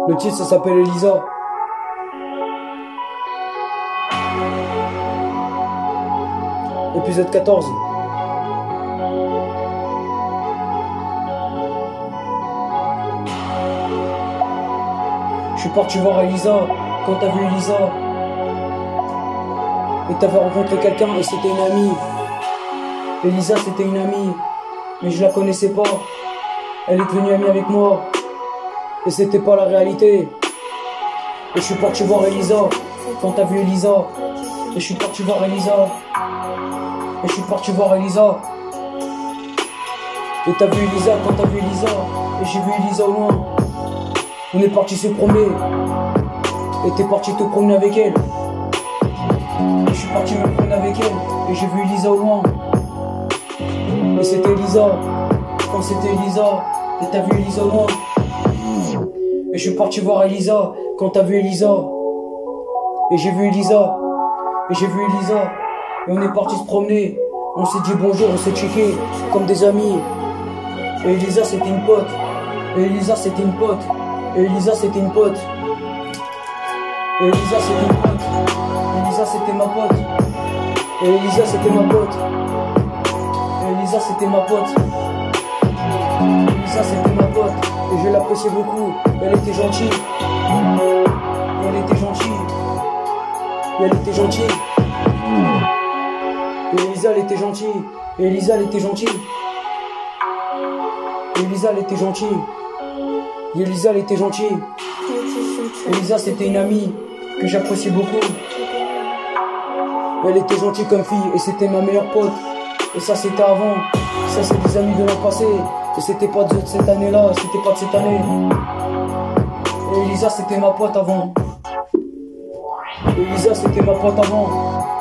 Le titre ça s'appelle Elisa. Épisode 14. Je suis parti voir Elisa. Quand t'as vu Elisa et t'avais rencontré quelqu'un et c'était une amie. Elisa c'était une amie, mais je la connaissais pas. Elle est devenue amie avec moi et c'était pas la réalité. Et je suis parti voir Elisa. Quand t'as vu Elisa. Et je suis parti voir Elisa. Et je suis parti voir Elisa. Et t'as vu Elisa quand t'as vu Elisa. Et j'ai vu Elisa au loin. On est parti se promener. Et t'es parti te promener avec elle. Et je suis parti me promener avec elle. Et j'ai vu Elisa au loin. Et c'était Elisa. Quand c'était Elisa. Et t'as vu Elisa au loin. Et je suis parti voir Elisa. Quand t'as vu Elisa. Et j'ai vu Elisa. Et j'ai vu Elisa. Et on est parti se promener. On s'est dit bonjour, on s'est checké comme des amis. Et Elisa c'était une pote. Et Elisa c'était une pote. Et Elisa c'était une pote. Et Elisa c'était une pote. Elisa c'était ma pote. Et Elisa c'était ma pote. Et Elisa c'était ma pote. Elisa c'était ma pote. Et je l'appréciais beaucoup. Elle était gentille. Et elle était gentille. Et elle était gentille. Et Elisa elle était gentille. Et Elisa elle était gentille. Et Elisa elle était gentille. Et Elisa elle était gentille. Elisa c'était une amie que j'appréciais beaucoup. Elle était gentille comme fille et c'était ma meilleure pote. Et ça c'était avant. Ça c'est des amis de l'an passé. Et c'était pas de cette année-là. C'était pas de cette année. Et Elisa c'était ma pote avant. Et Elisa c'était ma pote avant.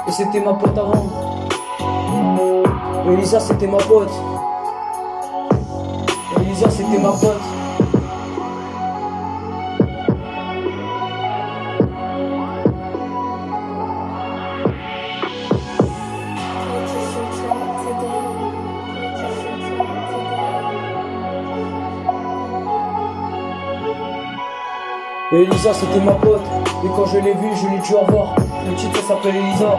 Et c'était ma pote avant. Et Elisa c'était ma pote. Et Elisa c'était ma pote. Et Elisa c'était ma pote. Et quand je l'ai vue, je lui ai dit au revoir. Le titre s'appelle Elisa.